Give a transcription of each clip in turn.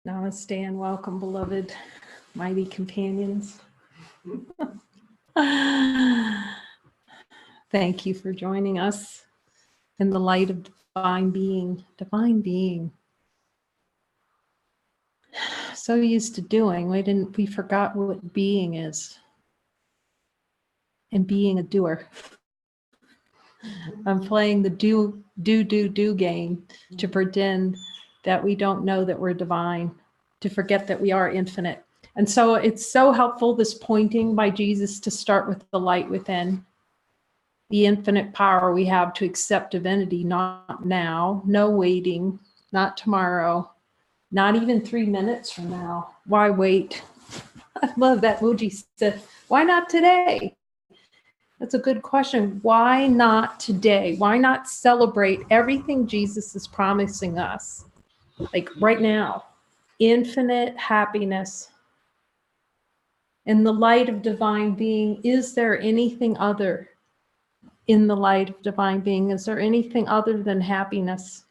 Namaste and welcome, beloved, mighty companions. Thank you for joining us in the light of divine being. Divine being. So used to doing, we forgot what being is. And being a doer. I'm playing the do game to pretend that we don't know that we're divine, to forget that we are infinite. And so it's so helpful, this pointing by Jesus, to start with the light within, the infinite power we have to accept divinity, not now, no waiting, not tomorrow, not even 3 minutes from now. Why wait? I love that Mooji said, why not today? That's a good question. Why not today? Why not celebrate everything Jesus is promising us? Like right now, infinite happiness. In the light of divine being, is there anything other? In the light of divine being, is there anything other than happiness?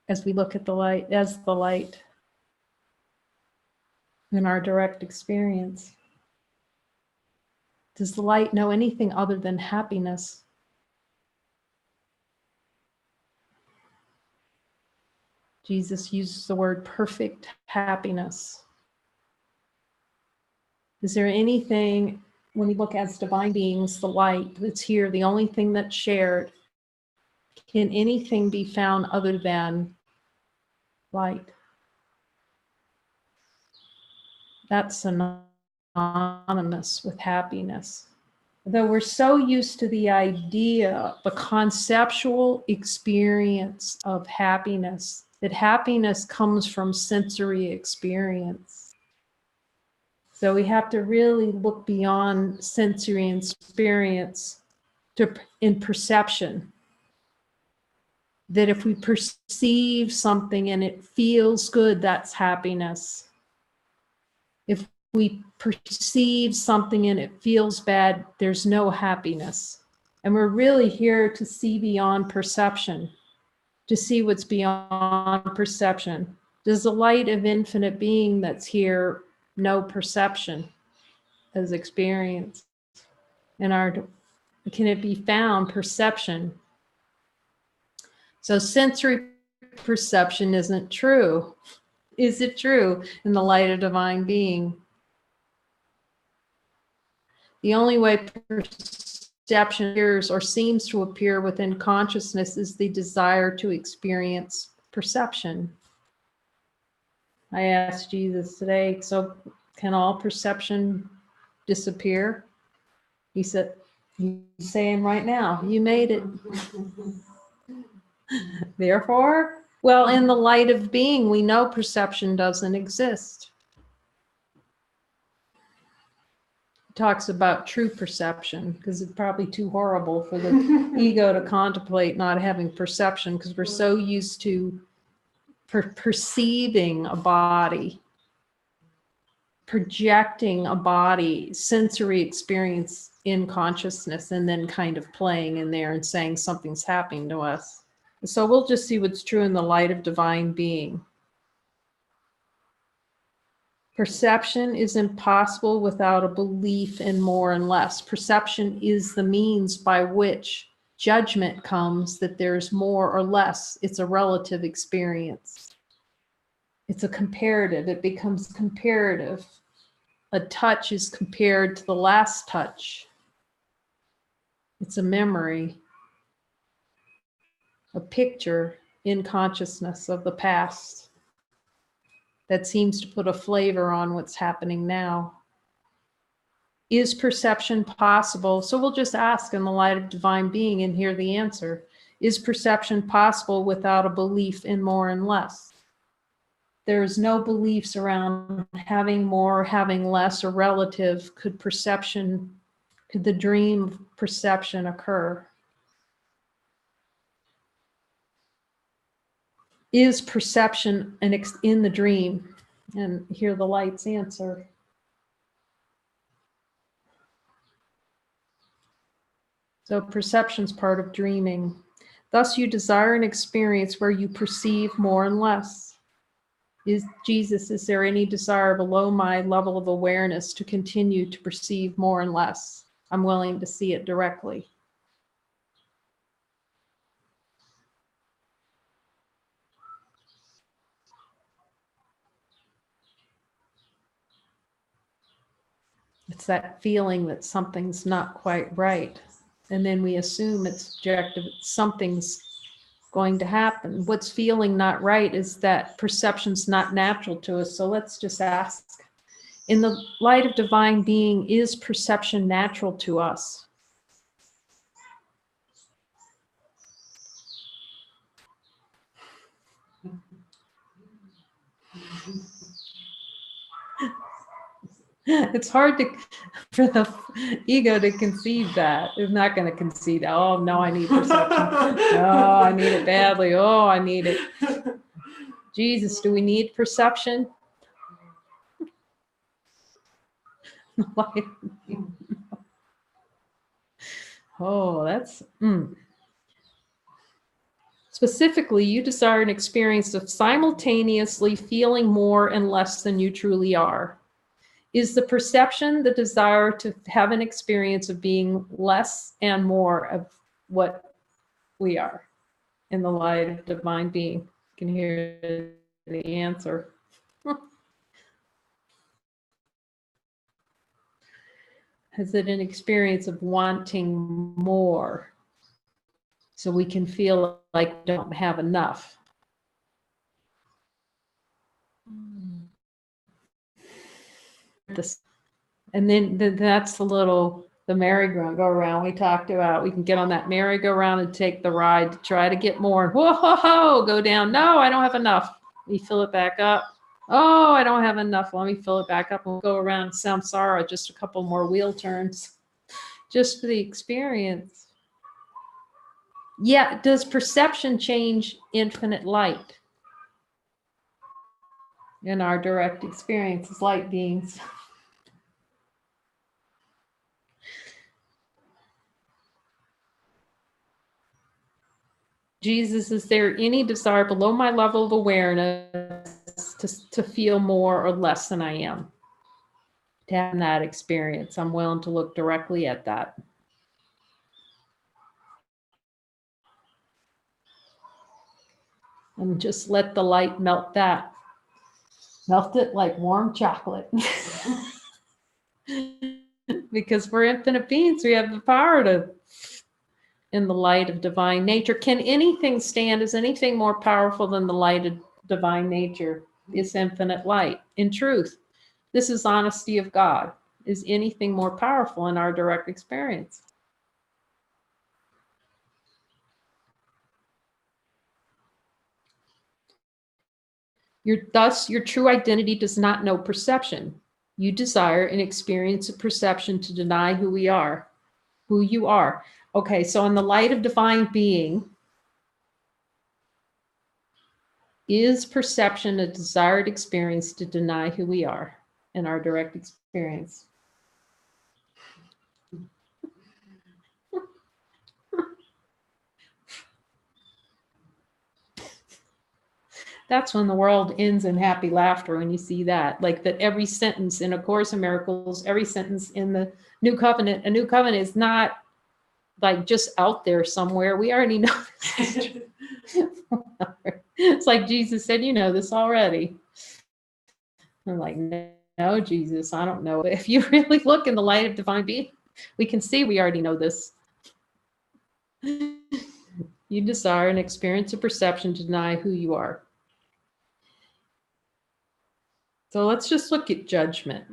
As we look at the light, as the light in our direct experience. Does the light know anything other than happiness? Jesus uses the word perfect happiness. Is there anything, when we look as divine beings, the light that's here, the only thing that's shared, can anything be found other than light? That's synonymous with happiness. Though we're so used to the idea, the conceptual experience of happiness, that happiness comes from sensory experience. So we have to really look beyond sensory experience in perception. That if we perceive something and it feels good, that's happiness. If we perceive something and it feels bad, there's no happiness. And we're really here to see beyond perception, to see what's beyond perception. Does the light of infinite being that's here know perception as experience? Can it be found perception? So sensory perception isn't true. Is it true in the light of divine being? The only way perception appears or seems to appear within consciousness is the desire to experience perception. I asked Jesus today, so can all perception disappear? He said, he's saying right now, you made it. Therefore, well, in the light of being, we know perception doesn't exist. Talks about true perception, because it's probably too horrible for the ego to contemplate not having perception, because we're so used to perceiving a body, projecting a body, sensory experience in consciousness, and then kind of playing in there and saying something's happening to us. So we'll just see what's true in the light of divine being. Perception is impossible without a belief in more and less. Perception is the means by which judgment comes that there's more or less. It's a relative experience. It's a comparative. It becomes comparative. A touch is compared to the last touch. It's a memory, a picture in consciousness of the past that seems to put a flavor on what's happening now. Is perception possible? So we'll just ask in the light of divine being and hear the answer. Is perception possible without a belief in more and less? There is no beliefs around having more, having less, or relative. Could the dream of perception occur? Is perception in the dream? And hear the light's answer. So perception's part of dreaming. Thus you desire an experience where you perceive more and less. Is there any desire below my level of awareness to continue to perceive more and less? I'm willing to see it directly. It's that feeling that something's not quite right. And then we assume it's subjective, something's going to happen. What's feeling not right is that perception's not natural to us. So let's just ask, in the light of divine being, is perception natural to us? It's hard for the ego to conceive that. It's not going to conceive, oh, no, I need perception. Oh, I need it badly. Oh, I need it. Jesus, do we need perception? Oh, that's... Specifically, you desire an experience of simultaneously feeling more and less than you truly are. Is the perception the desire to have an experience of being less and more of what we are in the light of divine being? You can hear the answer. Is it an experience of wanting more so we can feel like we don't have enough? And then that's the merry-go-round go around we talked about. We can get on that merry-go-round and take the ride to try to get more. Whoa, go down. No, I don't have enough. We fill it back up. Oh, I don't have enough. Let me fill it back up. We'll go around samsara, just a couple more wheel turns, just for the experience. Yeah, does perception change infinite light in our direct experience as light beings? Jesus, is there any desire below my level of awareness to feel more or less than I am? To have that experience, I'm willing to look directly at that. And just let the light melt that. Melt it like warm chocolate. Because we're infinite beings, we have the power to, in the light of divine nature. Can anything stand? Is anything more powerful than the light of divine nature? It's infinite light. In truth, this is honesty of God. Is anything more powerful in our direct experience? Thus, your true identity does not know perception. You desire an experience of perception to deny who we are, who you are. Okay, so in the light of divine being, is perception a desired experience to deny who we are in our direct experience? That's when the world ends in happy laughter, when you see that. Like that every sentence in A Course in Miracles, every sentence in the New Covenant, a new covenant is not like just out there somewhere. We already know this. It's like Jesus said, you know this already. I'm like, no, Jesus, I don't know. If you really look in the light of divine being, we can see we already know this. You desire an experience of perception to deny who you are. So let's just look at judgment.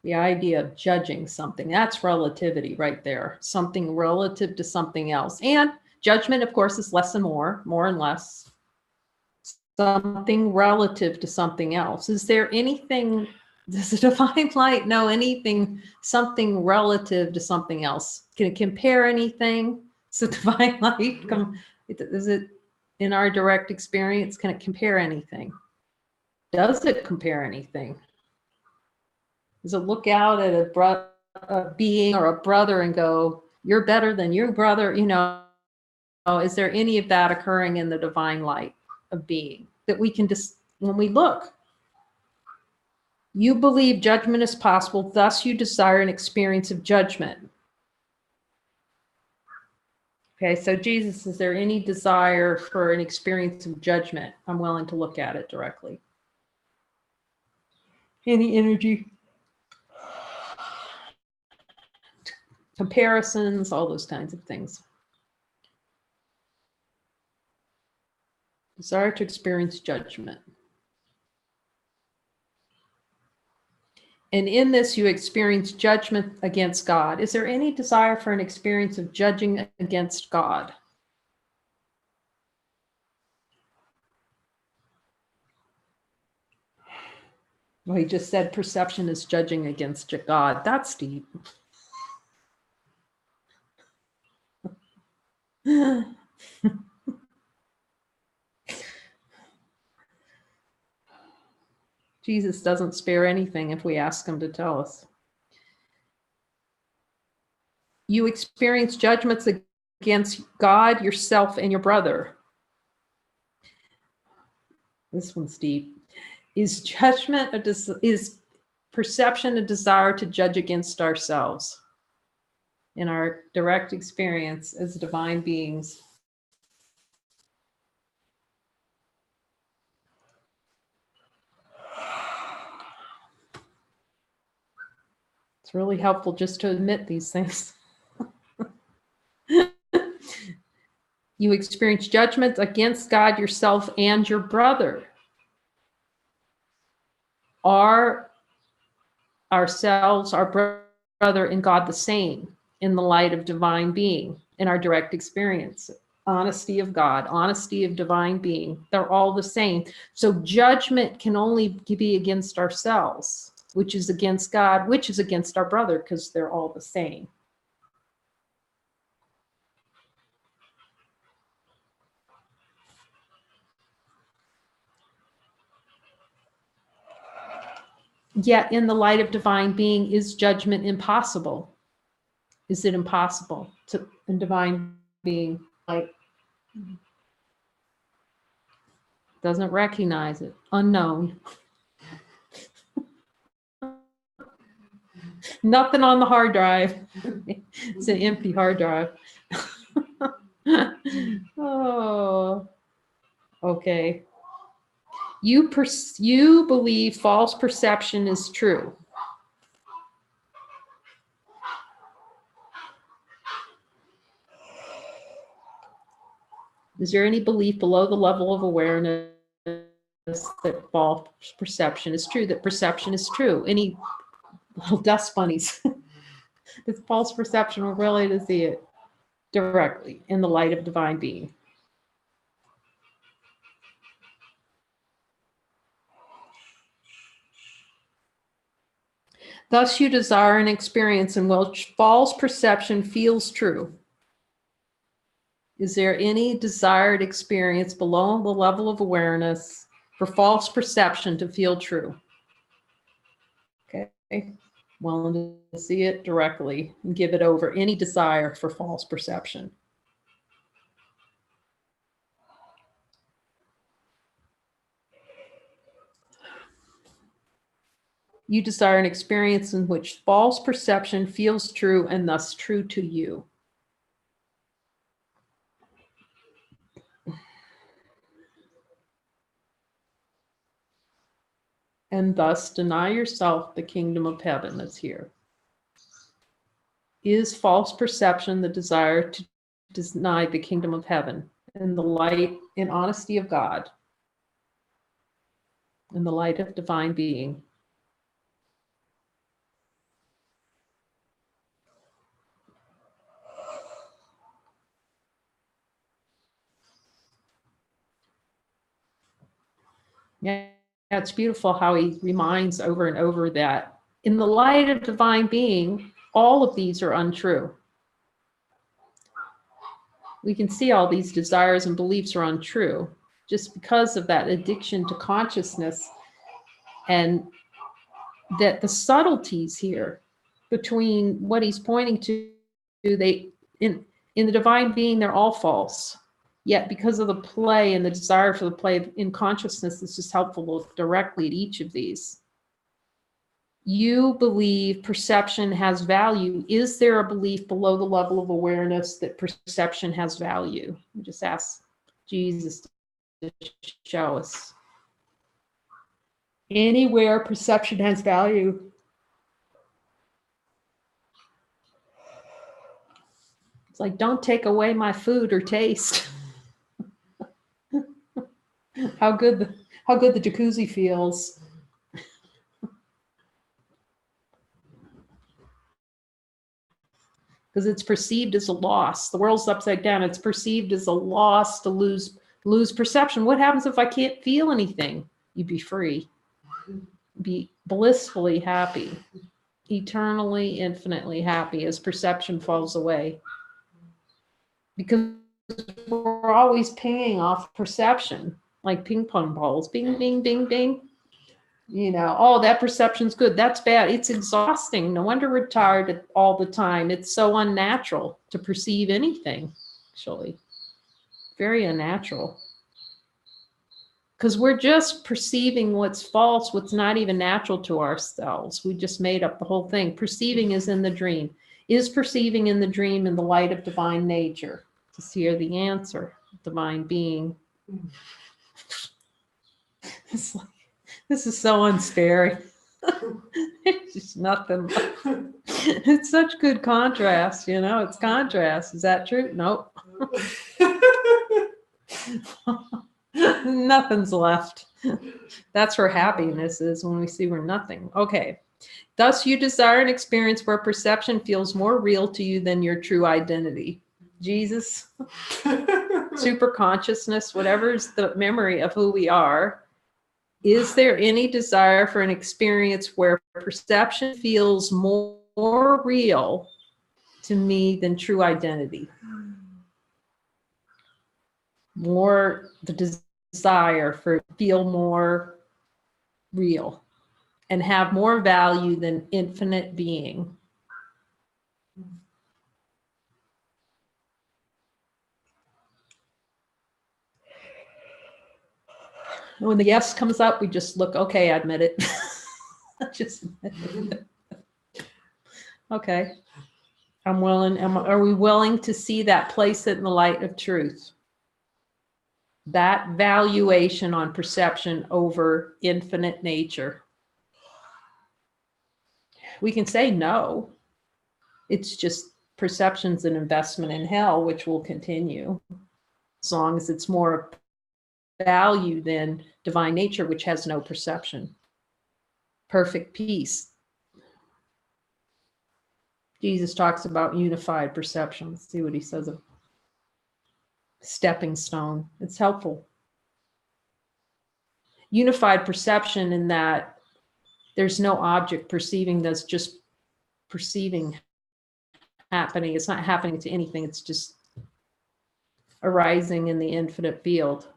The idea of judging something, that's relativity right there. Something relative to something else. And judgment, of course, is less and more and less. Something relative to something else. Is there anything, does the divine light know anything, something relative to something else? Can it compare anything? So divine light, is it in our direct experience, can it compare anything? Does it compare anything? Does it look out at a being or a brother and go, you're better than your brother? You know, is there any of that occurring in the divine light of being? that we can just, when we look, you believe judgment is possible, thus you desire an experience of judgment. Okay, so Jesus, is there any desire for an experience of judgment? I'm willing to look at it directly. Any energy? Comparisons, all those kinds of things. Desire to experience judgment. And in this, you experience judgment against God. Is there any desire for an experience of judging against God? Well, he just said perception is judging against God. That's deep. Jesus doesn't spare anything if we ask him to tell us. You experience judgments against God, yourself, and your brother. This one's deep. Is judgment is perception a desire to judge against ourselves in our direct experience as divine beings? It's really helpful just to admit these things. You experience judgment against God, yourself, and your brother. Are ourselves, our brother, and God the same in the light of divine being in our direct experience? Honesty of God, honesty of divine being, they're all the same. So judgment can only be against ourselves, which is against God, which is against our brother, because they're all the same. Yet in the light of divine being, is judgment impossible? Is it impossible to in divine being, like, doesn't recognize it, unknown? Nothing on the hard drive. It's an empty hard drive. Oh, okay. You believe false perception is true. Is there any belief below the level of awareness that false perception is true, that perception is true? Any little dust bunnies? This false perception, we're really to see it directly in the light of divine being. Thus you desire an experience in which false perception feels true. Is there any desired experience below the level of awareness for false perception to feel true? Okay, willing to see it directly and give it over. Any desire for false perception? You desire an experience in which false perception feels true and thus true to you. And thus deny yourself the kingdom of heaven that's here. Is false perception the desire to deny the kingdom of heaven in the light and honesty of God, in the light of divine being? Yeah, it's beautiful how he reminds over and over that in the light of divine being, all of these are untrue. We can see all these desires and beliefs are untrue just because of that addiction to consciousness, and that the subtleties here between what he's pointing to, they in the divine being, they're all false. Yet because of the play and the desire for the play in consciousness, it's just helpful to look directly at each of these. You believe perception has value. Is there a belief below the level of awareness that perception has value? We just ask Jesus to show us. Anywhere perception has value. It's like, don't take away my food or taste. How good the jacuzzi feels. Because it's perceived as a loss. The world's upside down. It's perceived as a loss to lose perception. What happens if I can't feel anything? You'd be free. Be blissfully happy. Eternally, infinitely happy as perception falls away. Because we're always pinging off perception, like ping pong balls. Bing, bing, bing, bing. You know, oh, that perception's good. That's bad. It's exhausting. No wonder we're tired all the time. It's so unnatural to perceive anything, actually. Very unnatural. Because we're just perceiving what's false, what's not even natural to ourselves. We just made up the whole thing. Perceiving is in the dream. Is perceiving in the dream in the light of divine nature? Just hear the answer, divine being. It's like, this is so unsparing. It's just nothing. It's such good contrast, you know, it's contrast. Is that true? Nope. Nothing's left. That's where happiness is, when we see we're nothing. Okay. Thus you desire an experience where perception feels more real to you than your true identity. Jesus, super consciousness, whatever's the memory of who we are. Is there any desire for an experience where perception feels more real to me than true identity? More the desire for feel more real and have more value than infinite being. When the yes comes up, we just look, okay, I admit it. Just admit it. Okay. I'm willing. Are we willing to see that, place it in the light of truth? That valuation on perception over infinite nature. We can say no. It's just perception's an investment in hell, which will continue as long as it's more value than divine nature, which has no perception. Perfect peace. Jesus talks about unified perception. Let's see what he says of stepping stone. It's helpful. Unified perception in that there's no object perceiving, that's just perceiving happening. It's not happening to anything. It's just arising in the infinite field.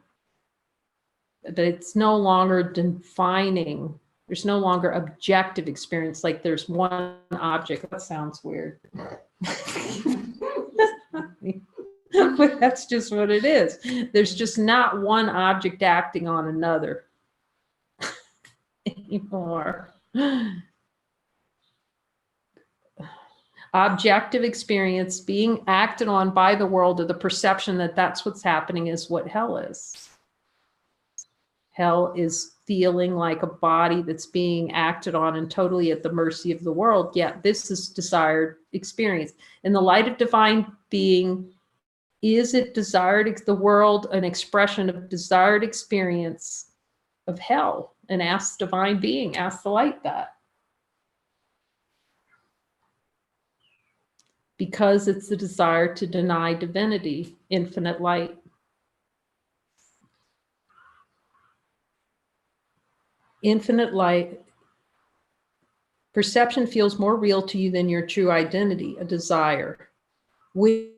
But it's no longer defining. There's no longer objective experience, like there's one object. That sounds weird. But that's just what it is. There's just not one object acting on another anymore. Objective experience being acted on by the world, or the perception that that's what's happening, is what hell is. Hell is feeling like a body that's being acted on and totally at the mercy of the world. Yet this is desired experience. In the light of divine being, is it desired, the world an expression of desired experience of hell? And ask divine being, ask the light that. Because it's the desire to deny divinity, infinite light. Infinite light. Perception feels more real to you than your true identity, a desire, which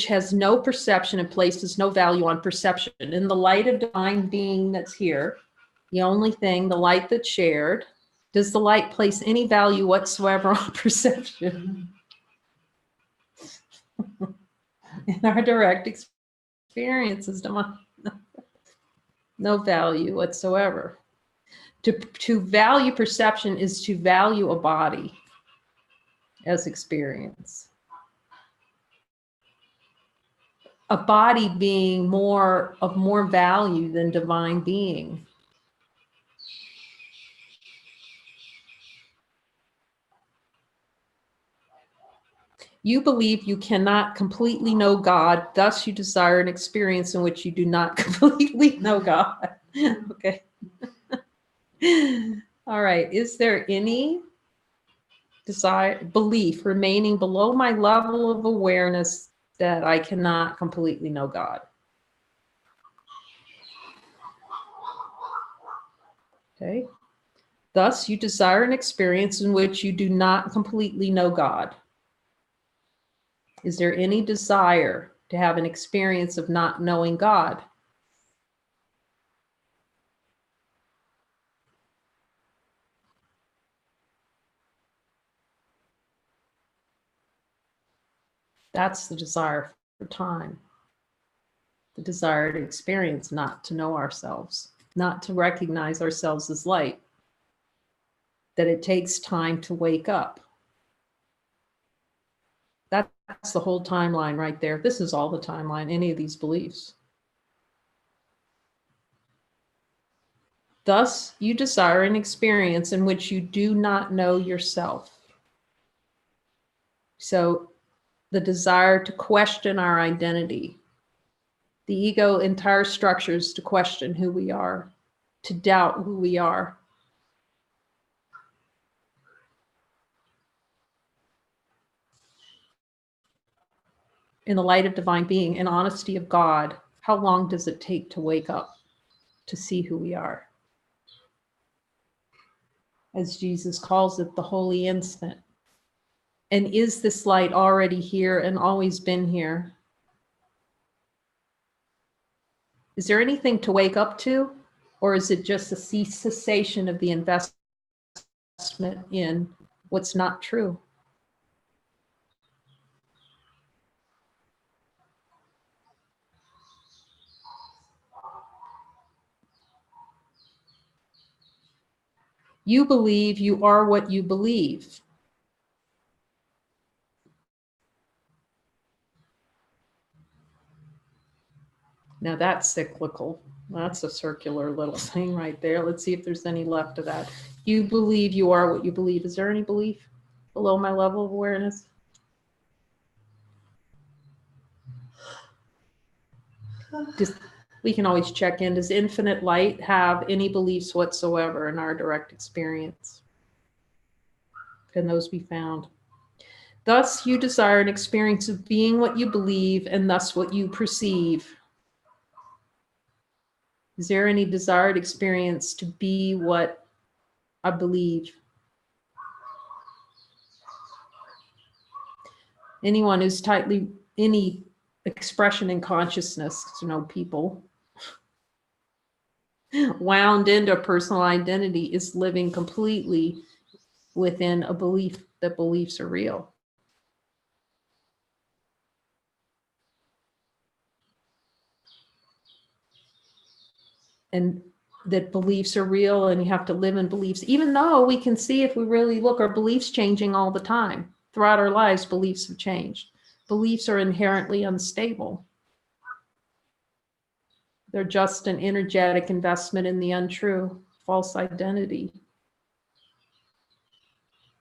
has no perception and places no value on perception. In the light of divine being that's here, the only thing, the light that's shared, does the light place any value whatsoever on perception? In our direct experience is divine. No value whatsoever. To value perception is to value a body as experience. A body being of more value than divine being. You believe you cannot completely know God, thus you desire an experience in which you do not completely know God. Okay. All right. Is there any belief remaining below my level of awareness that I cannot completely know God? Okay. Thus, you desire an experience in which you do not completely know God. Is there any desire to have an experience of not knowing God? That's the desire for time. The desire to experience, not to know ourselves, not to recognize ourselves as light. That it takes time to wake up. That's the whole timeline right there. This is all the timeline, any of these beliefs. Thus, you desire an experience in which you do not know yourself. So, the desire to question our identity. The ego entire structures to question who we are, to doubt who we are. In the light of divine being and honesty of God, how long does it take to wake up, to see who we are? As Jesus calls it, the holy instant. And is this light already here and always been here? Is there anything to wake up to? Or is it just a cessation of the investment in what's not true? You believe you are what you believe. Now that's cyclical. That's a circular little thing right there. Let's see if there's any left of that. You believe you are what you believe. Is there any belief below my level of awareness? We can always check in. Does infinite light have any beliefs whatsoever in our direct experience? Can those be found? Thus, you desire an experience of being what you believe and thus what you perceive. Is there any desired experience to be what I believe? Anyone who's any expression in consciousness, people wound into personal identity is living completely within a belief that beliefs are real. And that beliefs are real and you have to live in beliefs, even though we can see if we really look, our beliefs changing all the time. Throughout our lives, beliefs have changed. Beliefs are inherently unstable. They're just an energetic investment in the untrue, false identity.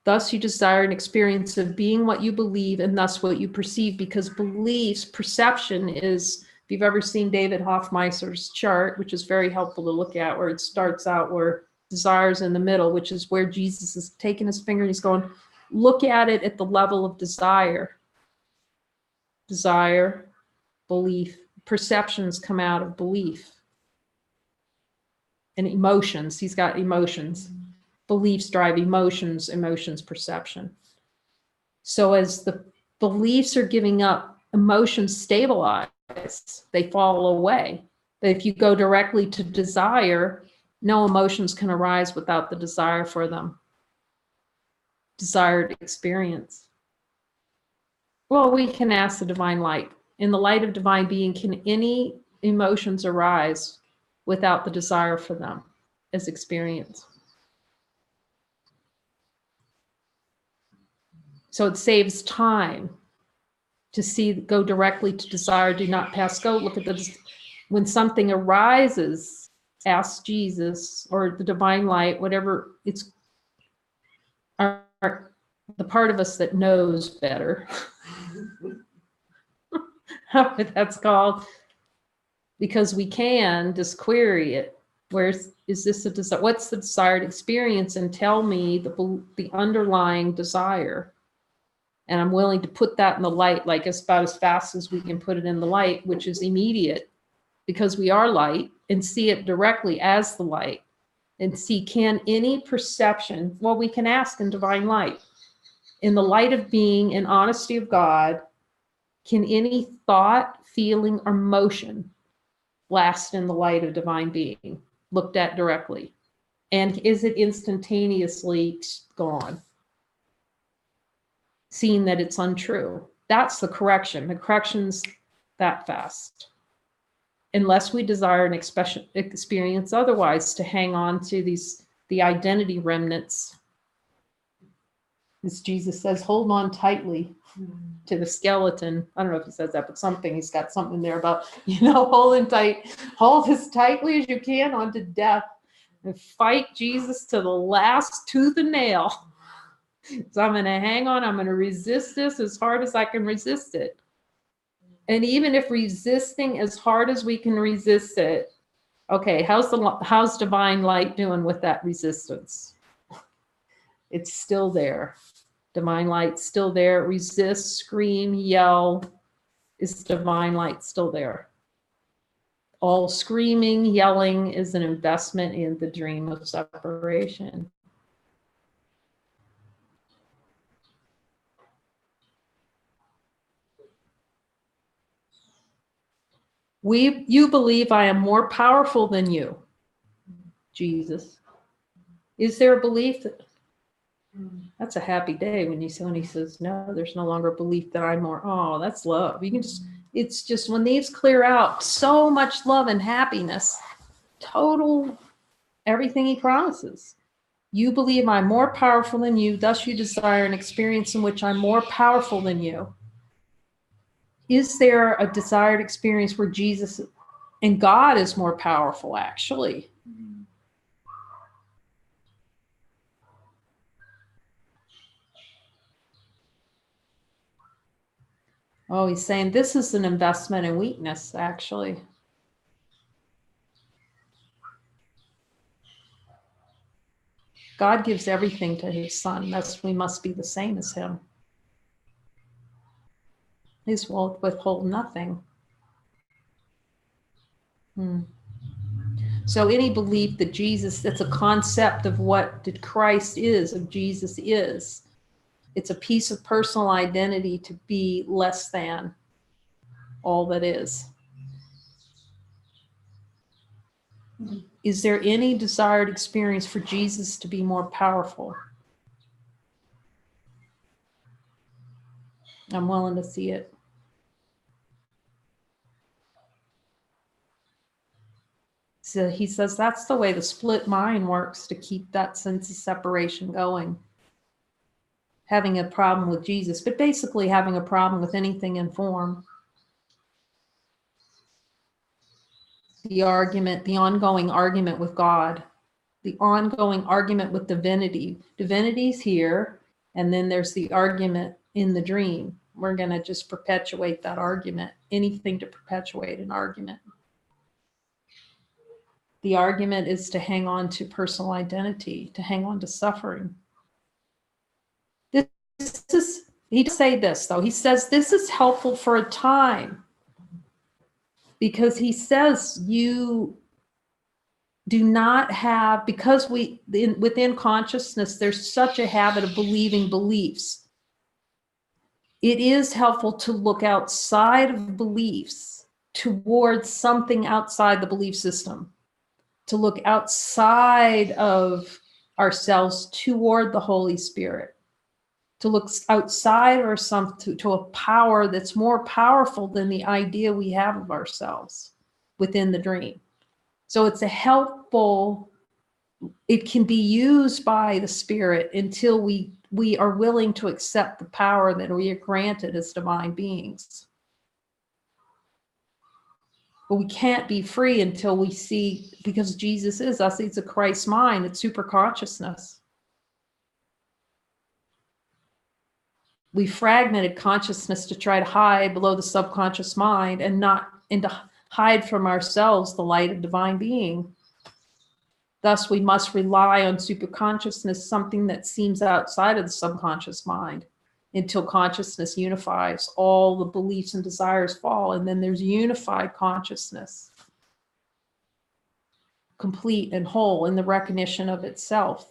Thus, you desire an experience of being what you believe and thus what you perceive, because beliefs, perception is, if you've ever seen David Hoffmeister's chart, which is very helpful to look at, where it starts out where desire's in the middle, which is where Jesus is taking his finger and he's going, look at it at the level of desire. Desire, belief, perceptions come out of belief. And emotions, he's got emotions. Beliefs drive emotions, emotions perception. So as the beliefs are giving up, emotions stabilize, they fall away. But if you go directly to desire, no emotions can arise without the desire for them. Desired experience. Well, we can ask the divine light In the light of divine being, can any emotions arise without the desire for them as experience? So it saves time to see, go directly to desire, do not pass go. Look at the, when something arises, ask Jesus or the divine light, whatever it's, the part of us that knows better. That's called, because we can just query it. Where's, is this a desire? What's the desired experience? And tell me the underlying desire. And I'm willing to put that in the light, like it's about as fast as we can put it in the light, which is immediate, because we are light, and see it directly as the light. And see, can any perception, well, we can ask in divine light, in the light of being and honesty of God, can any thought, feeling, or motion last in the light of divine being, looked at directly? And is it instantaneously gone? Seeing that it's untrue. That's the correction. The correction's that fast. Unless we desire an experience otherwise, to hang on to these, the identity remnants. As Jesus says, hold on tightly to the skeleton. I don't know if he says that, but something, he's got something there about, holding tight, hold as tightly as you can onto death and fight Jesus to the last tooth and nail. So I'm going to hang on. I'm going to resist this as hard as I can resist it. And even if resisting as hard as we can resist it, okay, how's divine light doing with that resistance? It's still there. Divine light still there. Resist, scream, yell. Is divine light still there? All screaming, yelling is an investment in the dream of separation. You believe I am more powerful than you, Jesus. Is there a belief that, that's a happy day when he says, no, there's no longer a belief that I'm more, oh, that's love. You can just, it's just when these clear out, so much love and happiness, total, everything he promises. You believe I'm more powerful than you, thus you desire an experience in which I'm more powerful than you. Is there a desired experience where Jesus and God is more powerful, actually? Oh, he's saying this is an investment in weakness, actually. God gives everything to his son. Thus, we must be the same as him. He will withhold nothing. So any belief that Jesus, that's a concept of what did Christ is, of Jesus is. It's a piece of personal identity to be less than all that is. Is there any desired experience for Jesus to be more powerful? I'm willing to see it. So he says that's the way the split mind works, to keep that sense of separation going. Having a problem with Jesus, but basically having a problem with anything in form. The argument, the ongoing argument with God, the ongoing argument with divinity. Divinity's here, and then there's the argument in the dream. We're going to just perpetuate that argument, anything to perpetuate an argument. The argument is to hang on to personal identity, to hang on to suffering. This is, he does say this though, he says this is helpful for a time, because he says you do not have, because within consciousness, there's such a habit of believing beliefs. It is helpful to look outside of beliefs towards something outside the belief system, to look outside of ourselves toward the Holy Spirit, to look outside or to a power that's more powerful than the idea we have of ourselves within the dream. So it's a helpful, it can be used by the spirit until we are willing to accept the power that we are granted as divine beings. But we can't be free until we see, because Jesus is us, it's a Christ mind, it's super consciousness. We fragmented consciousness to try to hide below the subconscious mind and to hide from ourselves the light of divine being. Thus, we must rely on superconsciousness, something that seems outside of the subconscious mind, until consciousness unifies. All the beliefs and desires fall, and then there's unified consciousness, complete and whole in the recognition of itself.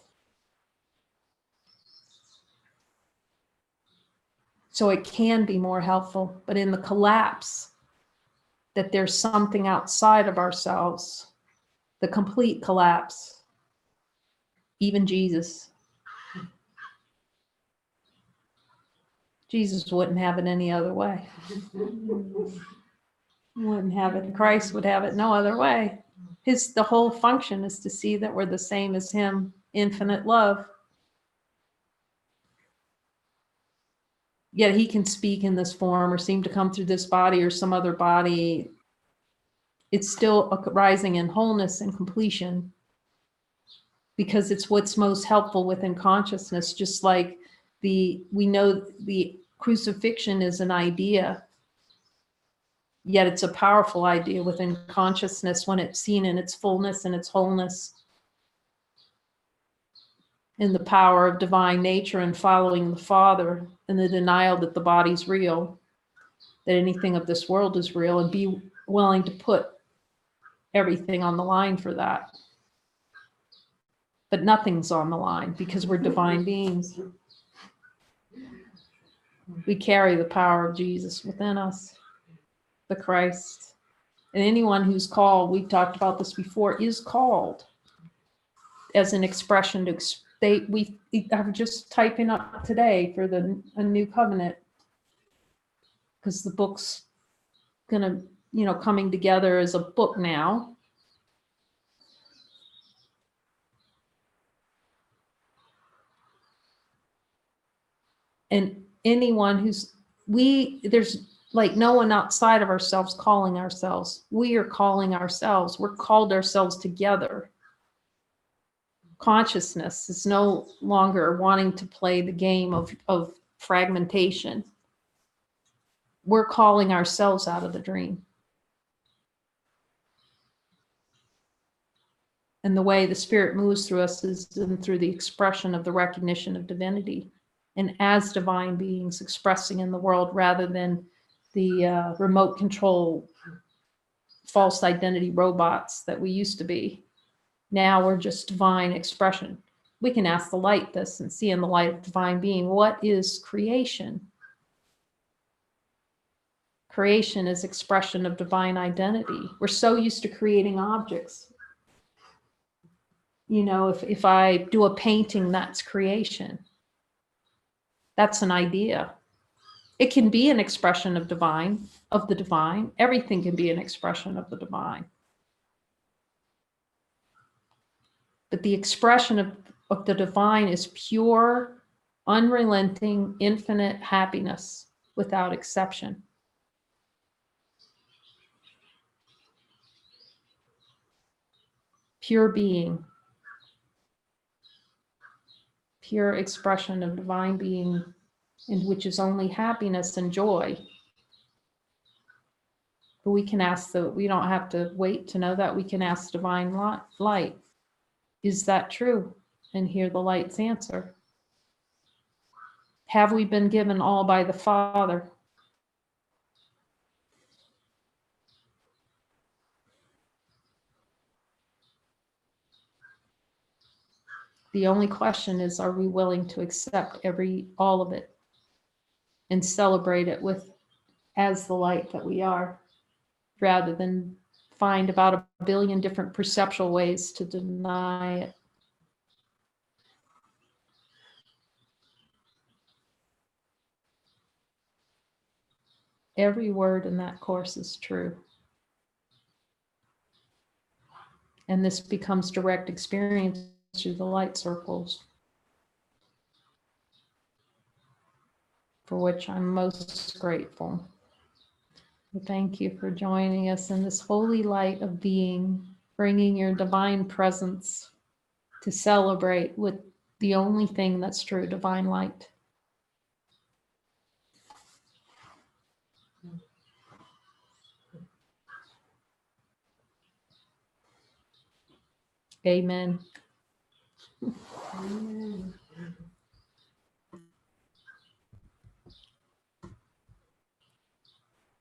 So it can be more helpful, but in the collapse, that there's something outside of ourselves, the complete collapse, even Jesus wouldn't have it any other way. Wouldn't have it. Christ would have it no other way. The whole function is to see that we're the same as him, infinite love. Yet he can speak in this form or seem to come through this body or some other body. It's still rising in wholeness and completion, because it's what's most helpful within consciousness. Just like we know the crucifixion is an idea, yet it's a powerful idea within consciousness when it's seen in its fullness and its wholeness, in the power of divine nature and following the Father, and the denial that the body's real, that anything of this world is real, and be willing to put everything on the line for that. But nothing's on the line because we're divine beings. We carry the power of Jesus within us, the Christ. And anyone who's called, we've talked about this before, is called as an expression to I'm just typing up today for a new covenant, because the book's gonna, coming together as a book now. And anyone there's like no one outside of ourselves calling ourselves. We are calling ourselves. We're called ourselves together. Consciousness is no longer wanting to play the game of fragmentation. We're calling ourselves out of the dream. And the way the spirit moves through us is through the expression of the recognition of divinity, and as divine beings expressing in the world, rather than the remote control false identity robots that we used to be. Now we're just divine expression. We can ask the light this and see in the light of divine being, what is creation? Creation is expression of divine identity. We're so used to creating objects. If I do a painting, that's creation. That's an idea. It can be an expression of the divine. Everything can be an expression of the divine. But the expression of the divine is pure, unrelenting, infinite happiness without exception. Pure being. Pure expression of divine being, in which is only happiness and joy. But we can we don't have to wait to know that. We can ask divine light, is that true? And hear the light's answer. Have we been given all by the Father? The only question is, are we willing to accept all of it and celebrate it as the light that we are, rather than find about 1 billion different perceptual ways to deny it? Every word in that course is true. And this becomes direct experience through the light circles, for which I'm most grateful. Thank you for joining us in this holy light of being, bringing your divine presence to celebrate with the only thing that's true, divine light. Amen. Amen.